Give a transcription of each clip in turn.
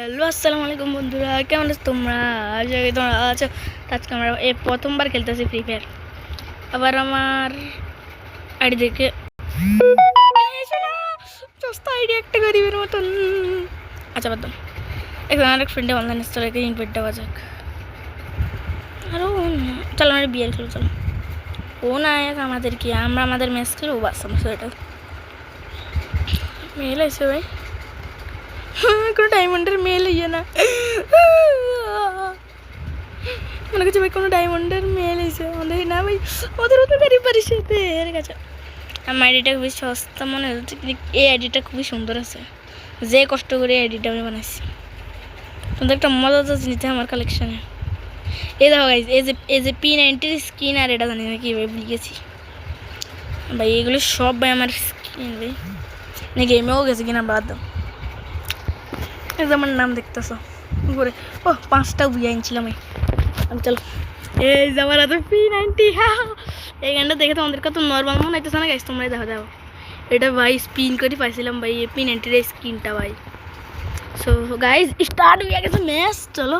Hello আসসালামু আলাইকুম বন্ধুরা, কেমন আছো তোমরা? আশা করি তোমরা আছো। আজকে আমরা এই প্রথমবার খেলতেছি ফ্রি ফায়ার। আবার আমার আইডি দেখে সস্তা আইডি একটা গরিবের মতন। আচ্ছা বাদ দাও, এখন আরেক ফ্রেন্ডে অনলাইন ইনস্টল রেখে ইনভাইট দেওয়া যাক। আরও চলো আমরা বিয়ের খেলো, চলো। ও না আমাদের কি, আমরা আমাদের ম্যাচ খেলো, ও বাস আমার সেটা মেল আছে ভাই। কোনো ডায়মন্ডের মেল হইয়া না মনে করছি ভাই, কোনো ডায়মন্ডের মেল হয়েছে আমাদের না ভাই, ওদের ওদের গাড়ি পারিস এর কাছে। আমার আইডিটা খুবই সস্তা মনে হচ্ছে, এই আইডিটা খুবই সুন্দর আছে, যে কষ্ট করে এই আইডিটা আমি বানাইছি। তোমাদের একটা মজা জিনিস আমার কালেকশানে এই দেখো গাইজ, এই যে P90 স্কিন, আর এটা জানি না কীভাবে ভুলে গেছি ভাই। এগুলো সব ভাই আমার স্কিন ভাই, না গেমেও গেছে কিনা বাদ দাও। এই যে আমার নাম দেখতেছ উপরে, ও 5টা বুঝে আনছিলাম আমি। চলো এই যে আমার হাতে P90, হ্যাঁ এই গানটা দেখে তোমাদের কত নর্মাল মনে হইতেছে না গাইজ? তোমরাই দেখো দেখো, এটা ভাই স্পিন করে পাইছিলাম ভাই এই P90 এর স্কিনটা ভাই। সো গাইজ স্টার্ট হয়ে গেছে ম্যাচ, চলো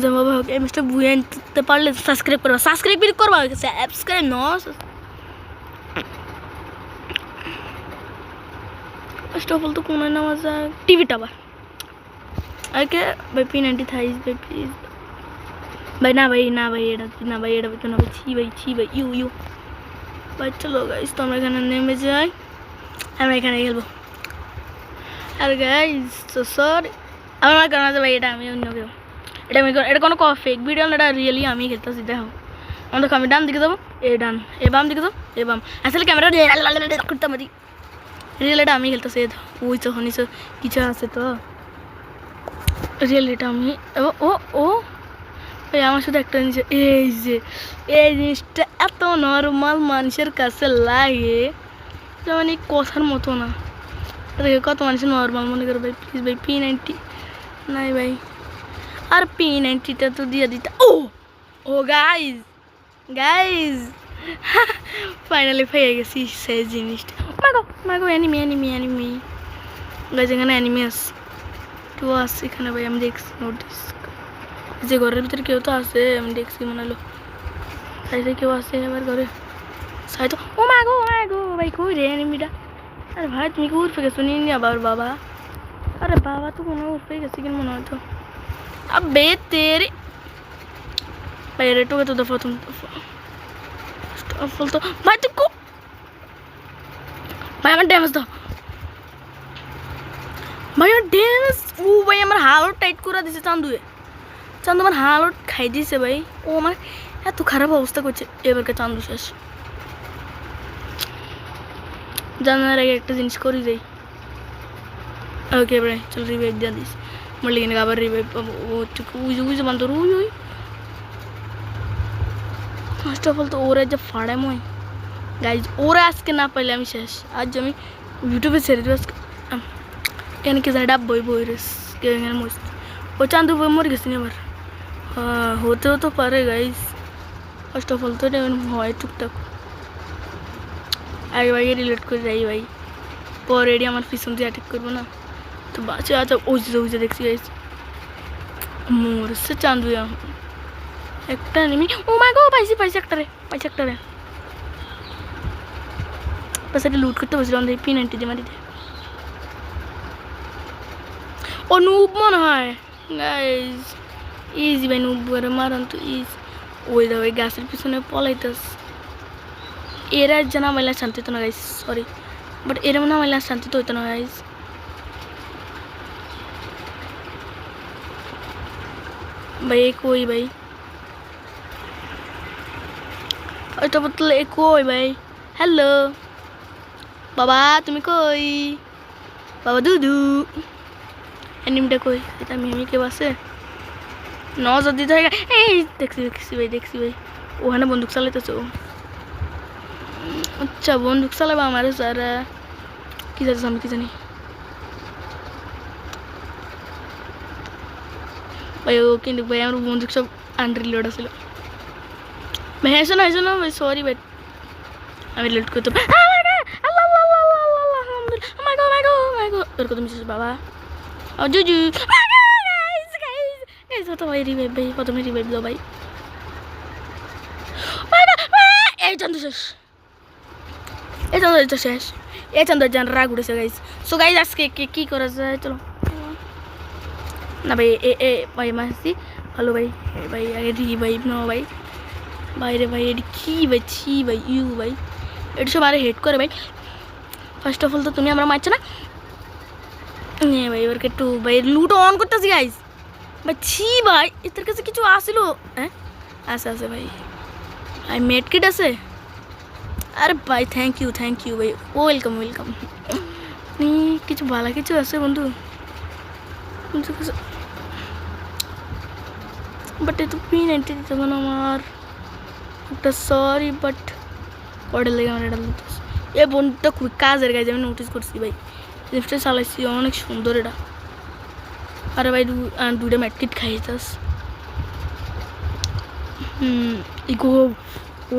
যাবো ভাই। এই ম্যাচটা বুঝে আনতে পারলে সাবস্ক্রাইব করবা, সাবস্ক্রাইব করবা, সাবস্ক্রাইব ন ফার্স্ট অফ অল তো কোনো নামাজ টিভিটা আবার ওকে ভাই P90 থাইস ভাই প্লিজ ভাই। না ভাই না ভাই, এটা না ভাই, এটা তো না ভাই, ছি ভাই ইউ ভাই। চলো গাইজ তো আমরা এখানে নেমে যাই, আমরা এখানে খেলবো। আর গাইজ তো সরি আমার কারণ আছে ভাই, এটা আমি অন্য কেউ, এটা কোনো ফেক ভিডিও না, এটা রিয়েলি আমি খেলতেছি। দেখো আমাদের আমি ডান দিকে যাবো, এ ডান, এ বাম দিকে যাবো, এ বাম। আসলে ক্যামেরা করতে পারি, রিয়েল এটা আমি খেলতেছি। ওই তো নিচে কিছু আছে তো, রিয়েল এটা আমি। ও ও ভাই আমার শুধু একটা জিনিস, এই জিনিসটা এত নর্মাল মানুষের কাছে লাগে মানে কথার মতো না। কত মানুষের নর্মাল মনে করে ভাই, প্লিজ ভাই P90 নাই ভাই, আর P90টা তো দিয়ে দিতা। ও গাইজ ফাইনালি পেয়ে গেছি সেই জিনিসটা। মাগো এনিমি গাইজ, এখানে এনিমি আছে, কেউ আছে এখানে ভাই, আমি দেখছি নোটিস যে ঘরের ভিতরে কেউ তো আছে, আমি দেখছি মনে হলো সাইডে কেউ আছে এবার ঘরে সাইড। ও মাগো ভাই কই রে এনিমিটা? আরে ভাই তুমি কি উঠে গেছো নি আবার বাবা? আরে বাবা তো মনে হয় উঠে গেছে কিনা মনে হয় তো। আবে তেরে ভাই রেটোকে তো দফা তুমি তো ভাই, তুই কো ভাই আমার ড্যামেজ দাও ভাই, আমার ড্যামেজ। ও ভাই আমার হালট টাইট করে দিছে চান্দু আমার হালট খাই দিয়েছে ভাই। ও আমার এত খারাপ অবস্থা করছে এবারকে চান্দু শেষ। জানার আগে একটা জিনিস করি যাই, ওকে ভাই চল রিভাইভ দিয়ে দিস, মরলে কিনে আবার রিভাইভ পাবো। ও উইজে বান্ধব ওই ফার্স্ট অফ অল তো ওরা যে ফাড়ে মই গাইজ, ওরা আজকে না পাইলে আমি শেষ। আজ আমি ইউটিউবে ছেড়ে দেবো আজকে। এখানে কি জানি ডাব বই রেস এখানে মস্ত ও চান্দু বই মরে গেছি আবার। হতেও তো পারে গাইজ, ফার্স্ট অফ অল তো এটা হয় টুকটাক। আগে ভাই রিলেট করে যাই ভাই, পরে এটি আমার পিছন দিয়ে অ্যাটাক করবো না তো বাঁচে। আচ্ছা ওই যে দেখছি গাইজ মরছে চান্দু একটা এনিমি। ও মাই গো পাইছি একটারে বাস এটা লুট করতে বসছিলাম P90 দিয়ে মারিতে। ও নুব মনে হয় গাইজ, ইজি ভাই নুব করে মারান তো ইজ। ওই দাও ওই গাছের পিছনে পলাইতেস, এরা জানা মাইলা শান্তি তো না গাইজ, সরি বাট এরা মনে মাইলা শান্তি তো হইতো না গাইজ। ভাই কই ভাই ওইটা বলতে কই ভাই? হ্যালো বাবা তুমি কই? বাবা দুদু এনিমিটা কই? এটা আমি কেউ আছে নজর দিতে হয়। এই দেখছি ভাই ওখানে বন্দুক চালাইতেছে ও। আচ্ছা বন্দুক চালাবো আমার সারা কি যাচ্ছে আমি কি জানি ভাই। ও কিন্তু ভাই আমার বন্দুক সব আনরিলোড আছিল ভাই। হেসো না ভাই, সরি ভাই আমি লোড করতে বাবা। জুজু গাইস হতো ভাই রিভাইভ ভাই প্রথমে রিভাইভ দাও ভাই এই চান্দু শেষ এই চান্দু তো শেষ এই চান্দু জান রাগ উঠেছে গাইস সো গাইস আজকে কি করা যায় চলো না ভাই এ ভাই মাসি হ্যালো ভাই ভাই আগে রিভাইভ নাও ভাই বাইরে ভাই এটি কি ভাই ছি ভাই ইউ ভাই এটা সব আরে হেড করে ভাই ফার্স্ট অফ অল তো তুমি আমরা মারছো না ভাই এবার একটু ভাই লুট অন করতেছি গাইস ভাই ছি ভাই এদের কাছে কিছু আসিল হ্যাঁ আছে ভাই ভাই মেড কিট আছে আরে ভাই থ্যাংক ইউ ভাই ওয়েলকাম কিছু ভালো কিছু আছে বন্ধু বাট এ তো P90 দিতে হবে না আমার একটা সরি বাট পড়ে লেগে আমার এটা দিতেছে এ বন্ধুটা খুবই কাজের গাইজ আমি নোটিস করছি ভাই জিনিসটা চালাইছি অনেক সুন্দর এটা আরে ভাই দুইটা ম্যাটকিট খাইতাস ইগো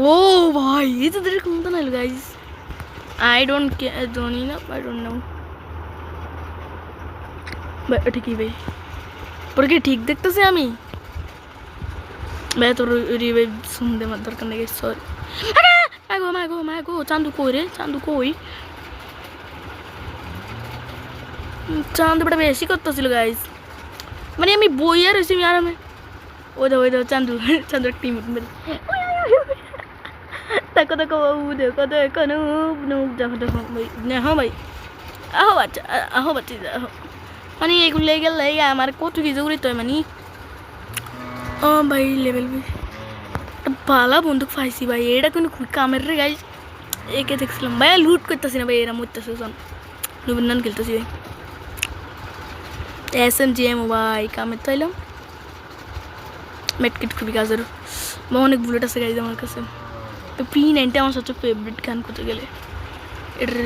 ও ভাই এই তো দেখে কোনটা Nile guys I don't know ভাই এটা কি ভাই পরে কি ঠিক দেখতেছি আমি ভাই তোর রিভাইভ শুনতে আমার দরকার নেই সরি মাগো চান্দু কই রে চান্দু কই চান্দু বড় বেশি করতেছিল গাইজ মানে আমি বইয়া রয়েছি আমি আরামে ওই দাও চান্দু টিম দেখো বাবু দেখো দেখো ভাই হ্যাঁ ভাই আহো বাচ্চা মানে এগুলো গেলে আমার কত কিছু করিতে হয় মানে ও ভাই লেভেল পালা বন্দুক পাইছি ভাই এটা কিন্তু খুব কামের রে গাইজ একে দেখছিলাম ভাই লুট করতেছি না ভাই এরা মরতেছে নবীন খেলতেছি ভাই SMGM ভাই কামের তো এলাম মেটকিট খুবই কাজের বা অনেক বুলেট আছে গাইজ আমার কাছে P90 আমার সবচেয়ে ফেভারিট গান করতে গেলে এটার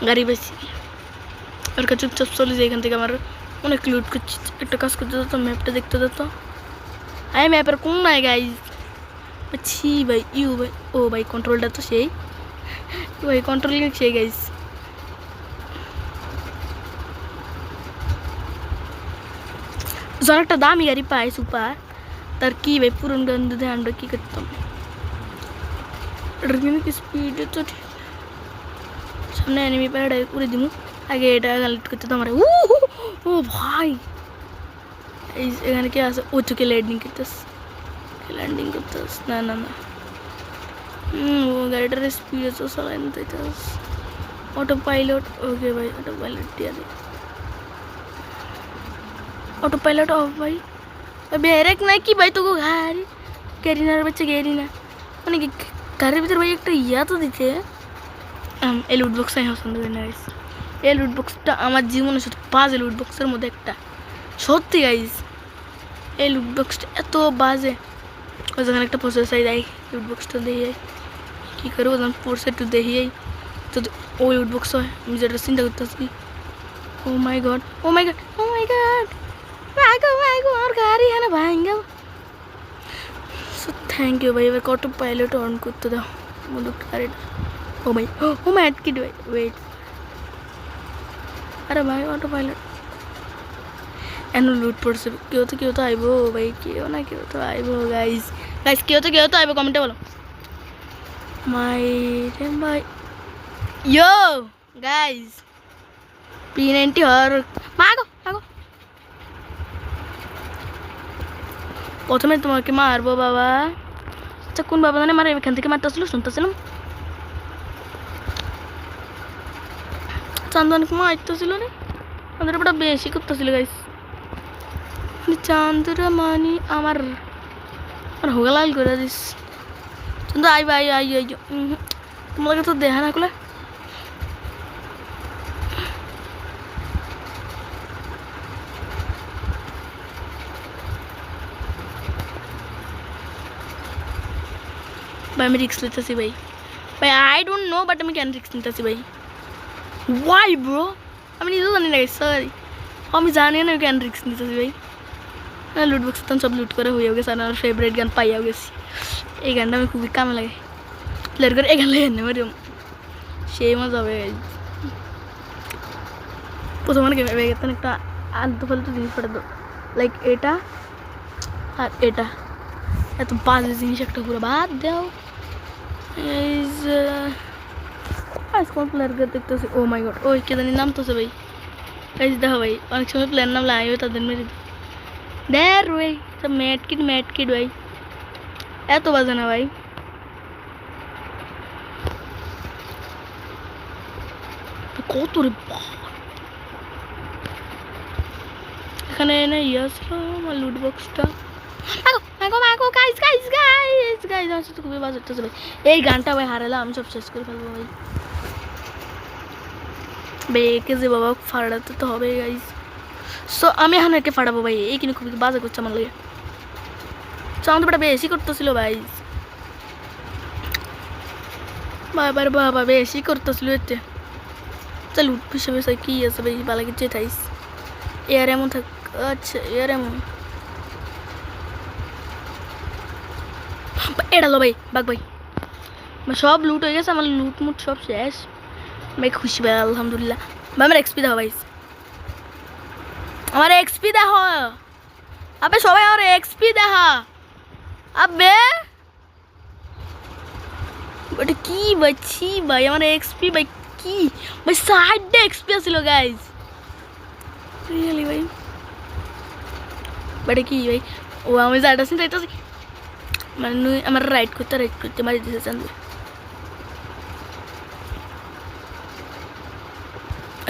গাড়ি বেশি ওর কাছে চুপচাপ চলে যায় এখান থেকে আমার অনেক লুট করছি একটা কাজ করতে যেত ম্যাপটা দেখতে যেত আই ম্যাপের কোন নাই গাইজ ছি ভাই ইউ ভাই ও ভাই কন্ট্রোলটা তো সেই ভাই কন্ট্রোল সেই গাইজ একটা দামি গাড়ি পাই সুপার তার কি ভাই পুরন গান দিতে আমরা কি করতাম কি স্পিডে তো ঠিক সামনে এনিমি পায় ডাইরেক্ট উড়ে দিব আগে এটা কালেক্ট করতে তো আমার ও ভাই এই এখানে কি আছে ও চুকে ল্যান্ডিং করতেস না ও গাড়িটার স্পিড আছে চালাই না তাইতাস অটো পাইলট ওকে ভাই অটো পাইলট দিয়া দে অটো পাইলট অফ ভাই ব্রেক নাই কি ভাই তোকে গাড়িনার বাচ্চা গাড়ি না মানে কি গাড়ির ভিতরে ভাই একটা ইয়া তো দিতে এই লুট বক্স আমি পছন্দ করি না গাইস এই লুট বক্সটা আমার জীবনের সাথে বাজে লুট বক্সের মধ্যে একটা সত্যি গাইস এই লুট বক্সটা এত বাজে ওই যখন একটা প্রসেস আই যাই লুট বক্সটা দিয়ে কী করবো যখন পড়ছে একটু দেখিয়েই তো ওই লুট বক্স হয় আমি যেটা চিন্তা করতেছি ও মাই গড আমার গাড়ি হ্যাঁ ভাইঙ্গা সো থ্যাংক ইউ ভাই এবার অটো পাইলট অন করতে দাও বন্ধু গাড়িটা ও ভাই ও ম্যাট কিট ভাই ওয়েট আরে ভাই অটো পাইলট এন লুট পড়ছে কেউ তো আইবো ভাই কেউ তো আইবো গাইজ কেউ তো আইবো কমেন্টে বলো মাই রে ভাই ইয়ো গাইজ P90 হর মাগো প্রথমে তোমাকে মারবো বাবা আচ্ছা কোন বাবা মানে মারে এখান থেকে মারতেছিল শুনতেছিলাম চান্দন মারতেছিল রে আমাদের ওটা বেশি করতেছিল গাইস চান্দরা মানি আমার হোগা লাল করে দিস চান্দ আই তোমাকে তো দেখা না কলে ভাই আমি রিক্স নিতেছি ভাই আই ডোন্ট নো বাট আমি কেন রিক্স নিতেছি ভাই ওয়াই ব্রো আমি নিজেও জানি না সরি আমি জানি না কেন রিক্স নিতেছি ভাই লুট বক্স তো সব লুট করে হয়ে গেছে আর আমার ফেভারিট গান পাইয়াও গেছি এই গানটা আমি খুবই কামে লাগে প্লেয়ার করে এই গান লেগে নেই সেই মজা হবে প্রথমে অনেক বেগেতেন একটা আলতু ফালতু জিনিস পাঠাতো লাইক এটা আর এটা এত বাজে জিনিস একটা পুরো বাদ দাও কোন প্লেয়ার দেখতেছি ও মাই গড ওই কে জানি নাম তো ভাই এই দেখো ভাই অনেক সময় প্লেয়ার নাম লাগে তাদের মেরে দেখ ভাই সব ম্যাট কিট ভাই এত বাজে না ভাই কত রে এখানে না ইয়ে আসলো আমার লুট বক্সটা খুবই বাজে ভাই এই গানটা ভাই হারালে আমি সব শেষ করে ফেলবো ভাই ভাই একে যে বাবা ফাড়াতে তো হবে গাইজ সো আমি এখন একে ফাড়াবো ভাই এই কিন্তু খুবই বাজে করছে আমার লাগে চাঁদ বেটা বেশি করতেছিল ভাই বাবা বেশি করতেছিল এতে চল লুট হিসেবে কি আছে ভাই ভালো কিছু থাইস এয়ার এমন থাক আচ্ছা এয়ার এমন এটা লো ভাই বাঘ ভাই সব লুট হয়ে গেছে আমার লুট মুট সব শেষ ভাই খুশি ভাই আলহামদুলিল্লাহ ভাই আমার এক্সপি দেখো ভাই আমার এক্সপি দেখো আবে সবাই আমার এক্সপি দেখা আবে ওটা কি বাচ্ছি ভাই আমার এক্সপি ভাই কি ভাই সাইডে এক্সপি আছিল গাইজ রিয়েলি ভাই বাট কি ভাই ও আমি যাইতাছি মানে আমার রাইড করতে মারি দিয়েছে চান্দু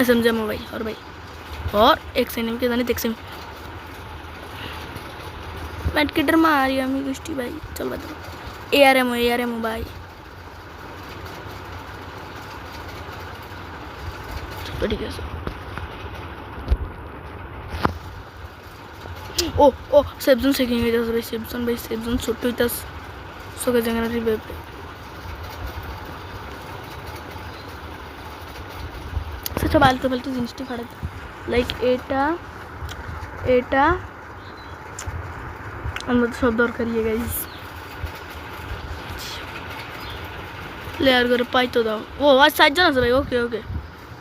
समझा मो भाई और एक सेकंड के जाने देख से मैट किडर मारी আমি গুষ্টি ভাই চল বাদ এআরএম ভাই তো ঠিক আছে ও সেবজন সেকিং হইতাছে ভাই সেবজন ছোট হইতাছে সোকে জায়গা রিভাইভ সব আলতু ফালতু জিনিসটি ফাড়াতে লাইক এটা আমরা তো সব দরকারি গাইস প্লেয়ার করে পাইতো দাও ও আজ 7 জন আছে ভাই ওকে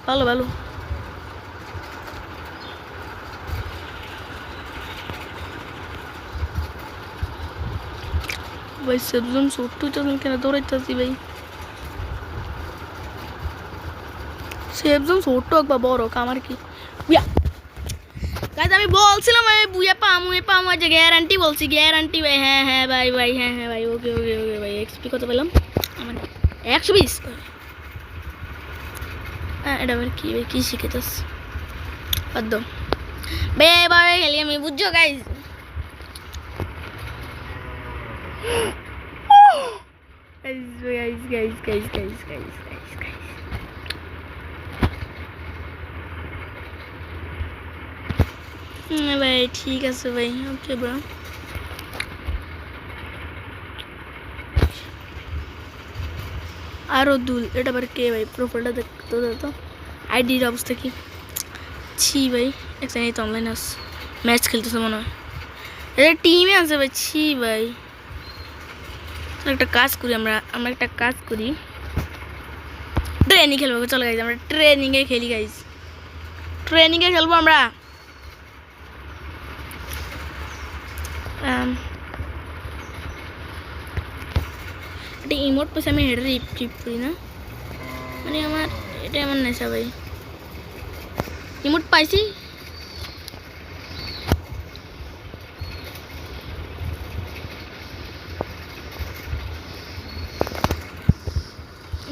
ভালো ভাই সেবজন ছোট্ট হইতাছে কেন দৌড়াইতাছি ভাই সেবজন ছোট বা বড় আমার কি বুয়া গাইস আমি বলছিলাম আমি বুয়া পামু আজ গ্যারান্টি বলছি গ্যারান্টি ভাই হ্যাঁ ভাই ওকে ভাই এক্সপি কত পেলাম আমার 120 এটা আবার কি ভাই কি শিখেছস পদ্ম ভাই খেলি আমি বুঝছো গাইস গাইস ভাই ঠিক আছে ভাই ওকে ব্রো আরো দুল এটা আবার কে ভাই প্রোফাইলটা দেখতে দাও আইডির অবস্থা কি ছি ভাই একটা এই তো অনলাইন আস ম্যাচ খেলতেছে মনে হয় এটা টিমে আছে ভাই ছি ভাই একটা কাজ করি আমরা একটা কাজ করি ট্রেনিং খেলবো চলো গাইজ আমরা ট্রেনিংয়ে খেলি গাইজ ট্রেনিংয়ে খেলবো আমরা এটা ইমোট পেছে আমি হেডে রিপ করি না মানে আমার এটা এমন নেশা ভাই ইমোট পাইছি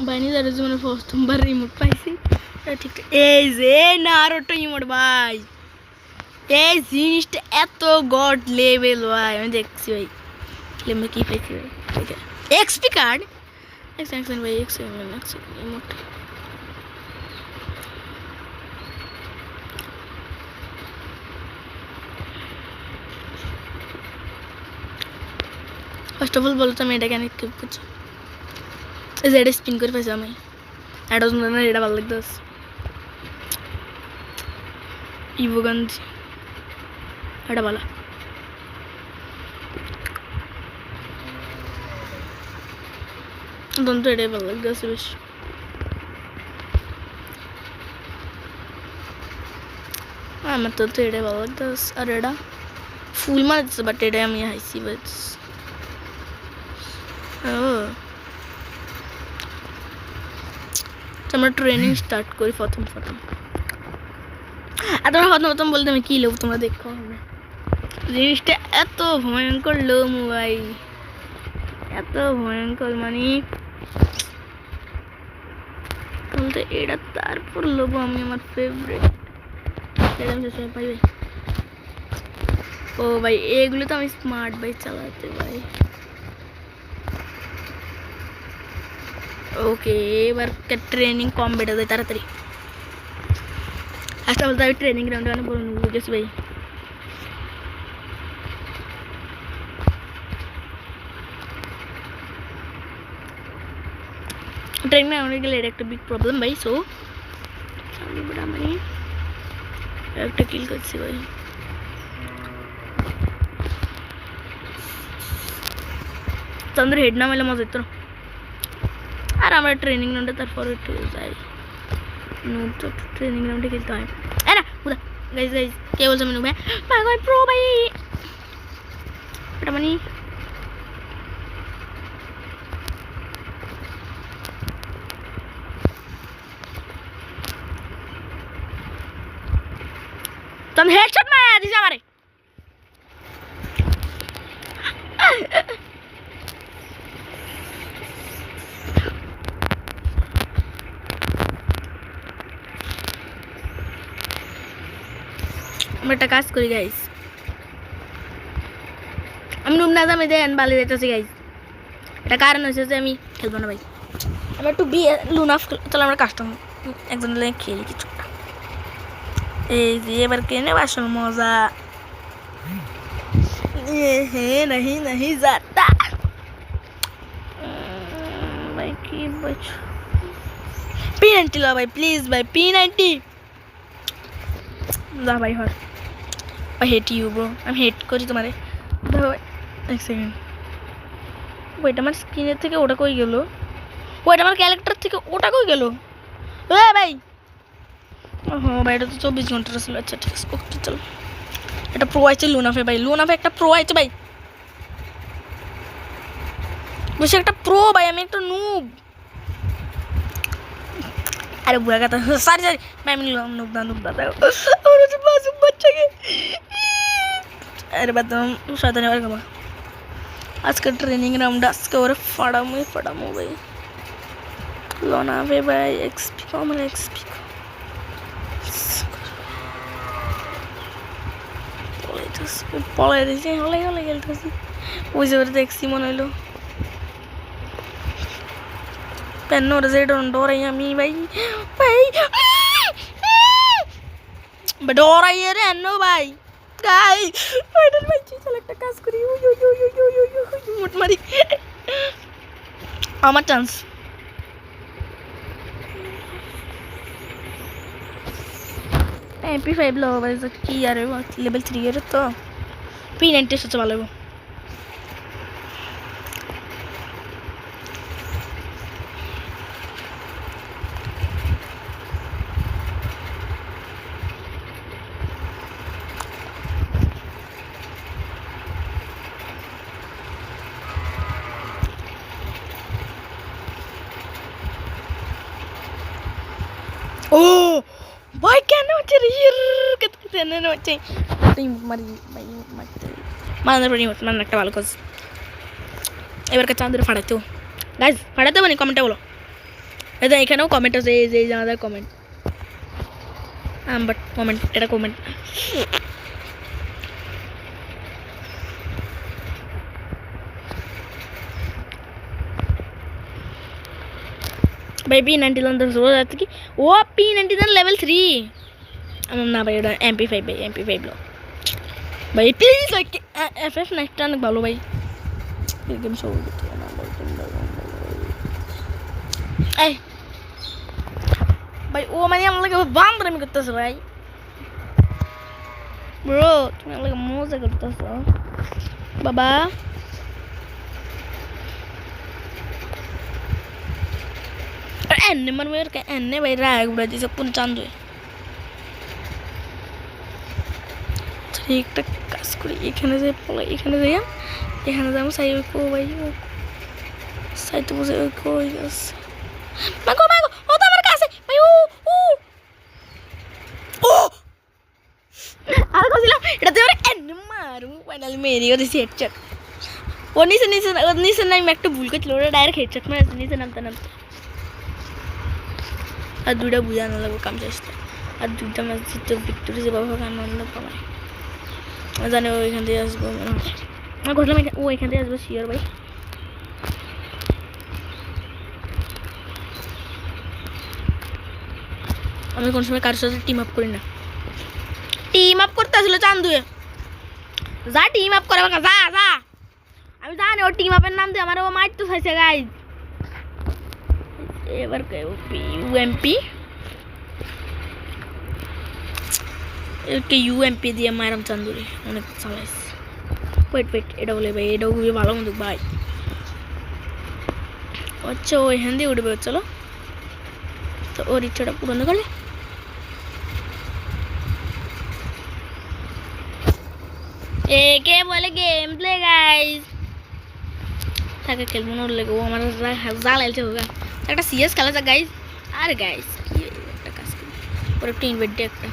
বাইনি যারা জীবনে প্রথমবার রিমোট পাইছি ঠিক এই যে নারুটো ইমোট ভাই এই জিনিসটা এত গড লেভেল ভাই আমি দেখছি ভাই লেমে কি পাইছি ভাই ঠিক আছে এক্সপি কার্ড এক্সেন ভাই এক্সেন ইমোট ফার্স্ট অফ অল বলো তো আমি এটা কেন ক্লিক করছি এই যে এটা স্পিন করে পাইছি আমি এটা শুনলে এটা ভালো লাগতেছে ইভোগঞ্জ এটা ভালো দন্ত এটাই ভালো লাগতেছে বেশ আমার তো এটা ভালো লাগতেছে আর এটা ফুল মারতেছে বাট এটা আমি হাইছি বাট আমরা ট্রেনিং স্টার্ট করি প্রথম আর তোমরা প্রথম বলতে আমি কি লোক তোমরা দেখো হবে জিনিসটা এত ভয়ঙ্কর লো ভাই এত ভয়ঙ্কর মানে বলতে এটা তারপর লোবো আমি আমার ফেভারিট পাইবে ও ভাই এগুলো তো আমি স্মার্ট বাইক চালাতে ভাই ওকে এবার ট্রেনিং কম বেটা যায় তাড়াতাড়ি আসলে বলতে আমি ট্রেনিং গ্রাউন্ডে অনেক বড় নুয়ে গেছি ভাই ট্রেনিং গ্রাউন্ডে গেলে এটা একটা বিগ প্রবলেম ভাই সো আমি একটা কিল করছি ভাই তোদের হেড না মেলে মজা তো আর আমরা ট্রেনিং গ্রাউন্ডে তারপর একটু যাই তো ট্রেনিং গ্রাউন্ডে খেলতে হয় না বুঝা গাইজ কে বলছে আমি নুবে ভাই প্রো ভাই এটা মানে তুমি হেডশট মারা দিছ আমারে আমি একটা কাজ করি গাইস আমি নুব না জামি দেন বালি দিতেছি গাইস এটা কারণ হচ্ছে যে আমি খেলবো না ভাই আমি একটু লুনা তাহলে আমরা কাস্টম একজন খেলি কিছু এই যে এবার কেনে আসল মজা হ্যাঁ नहीं नहीं जाता भाई की बच P90 लो भाई प्लीज भाई P90 जा भाई हर I hate you bro I'm hate করি তোমারে দাও এক সেকেন্ড ওইটা আমার স্ক্রিনের থেকে ওটা কই গেল ওইটা আমার ক্যারেক্টার থেকে ওটা কই গেল এ ভাই ওহো ভাই এটা তো 24 ঘন্টা ছিল আচ্ছা ঠিক আছে ওকে চল এটা প্রো আছে লুনাফে ভাই লুনাফে একটা প্রো আছে ভাই বসে একটা প্রো ভাই আমি একটা নুব আরে বুয়া কথা সরি ভাই আমি নুব দাদা और उसे मासूम बच्चे के अरे बताओ शैतानी वाला कमा आज का ट्रेनिंग राउंड आज के और फड़ा मुँह भाई लुनाफे भाई एक्सपी कम एक्सपी পলাই দিয়েছি হলে খেলতেছি ওই যে ওরা দেখছি মনে হইলো পেন ওরা যে ডরাই আমি ভাই ডরাই রে এনো ভাই গাই ওইটার ভাই চল একটা কাজ করি মুট মারি আমার চান্স MP5 लो भाई तो की यार लेवल 3 है तो P90 सबसे वाला वो oh भाई क्या ना बच्चे कितने ना बच्चे नहीं मरी भाई मत मारना पड़ी मत मारना একটা ভালো কাজ এবার কা চাঁদের ফাড়াইতো গাইস ফাড়াতে বনি কমেন্টে বলো এটা এখানেও কমেন্ট আছে এই যে আমাদের কমেন্ট বাট কমেন্ট এটা কমেন্ট भाई P90 अंदर हो जाती कि वो P90 लेवल 3 ना भाई MP5 भाई MP5 लो भाई please like FF next time भालो भाई गेम शो ना भाई भाई वो मैंने हम लोग बांध रहे करता है भाई ब्रो तुम लोग मौज करता है बाबा एन्ने मन में का एन्ने भाई राग उड़ा जैसे पुन चांद हुए একটা কাজ করি, এখানে যাই পলাই, এখানে যাই, এখানে যাবো সাই ওই কো ভাই, ও সাই তো বুঝে ওই কই গেছে, মাগো মাগো, ও তো আমার কাছে ভাই, ও ও ও আর কইছিলাম এটা তো এনে মারু, ফাইনালি মেরিও দিছি হেডশট। ও নিচে নিচে নিচে নাই, আমি একটা ভুল করছিল, ওরা ডাইরেক্ট হেডশট মারে নিচে নামতে নামতে। আর দুইটা বুঝানো লাগবে কাম চেষ্টা, আর দুইটা ম্যাচ জিততে ভিক্টোরি যে বাবা আনন্দ পাবে। জানি ও এখান থেকে আসবো মনে হয়, আমার ঘটলাম ও এখান থেকে আসবো শিওর ভাই। আমি কোন সময় কারোর সাথে টিম আপ করি না, টিম আপ করতে আসলে চান্দুয়ে যা টিম আপ করে, যা যা, আমি জানি ও টিম আপের নাম দিয়ে আমার ও মারতে চাইছে গাইজ। এবার ইউএমপি ইউএমপি দিয়ে মারাম চান্দুরে, অনেক চালাইছে। ওয়েট এটা বলে ভাই, এটাও খুবই ভালো মতো ভাই। আচ্ছা ও এখান দিয়ে উঠবে, চলো তো ওর ইচ্ছাটা পূরণ করলে। একে বলে গেম প্লে গাইজ, তাকে খেলবো না, ওর লেগে ও আমার জ্বালাইছে হোক, একটা সিএস খেলা যাক গাইজ। আর গাইজ কি একটা কাজ করি, ওর একটু ইনভাইট দিয়ে একটা,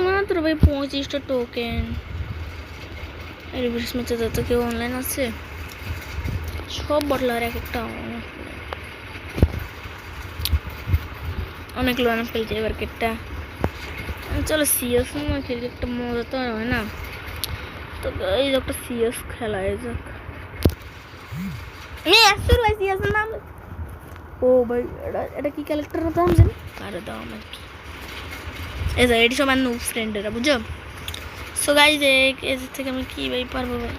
মাত্র ভাই 25টা টোকেন। রিভার্স ম্যাচে যত কেউ অনলাইন আছে সব বটলার এক একটা অনেক লোন খেলছে এবার কেটটা। চলো সিএস না খেলি, একটা মজা তো হয় না, তো এই একটা সিএস খেলায় যাক। ভাই সিএস নাম, ও ভাই এটা কি ক্যারেক্টারের নাম জানি, আরে দাও আমার কি এই যে এটি সবার নো ফ্রেন্ডেরা বুঝো। সো গাইজ এর থেকে আমি কি ভাই পারবো ভাই,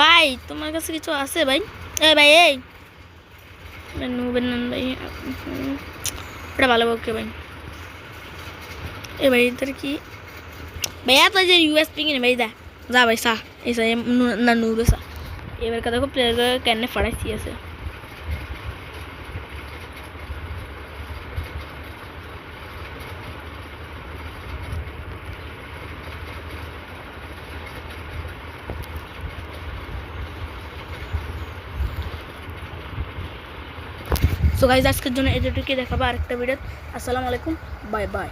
ভাই তোমার কাছে কিছু আছে ভাই, এই ভাই এই নুবেন নান ভাই, এটা ভালো ওকে ভাই। এ ভাই ইধর কি भैया तो जो यूएसपी की नहीं भाई जा भाई सा ऐसा ये नूर सा ये मेरे का देखो प्लेयर करने पड़ा सी ऐसे। সো গাইস আজকের জন্য এতটুকুই, দেখাবো আরেকটা ভিডিও। আসসালামু আলাইকুম, বাই বাই।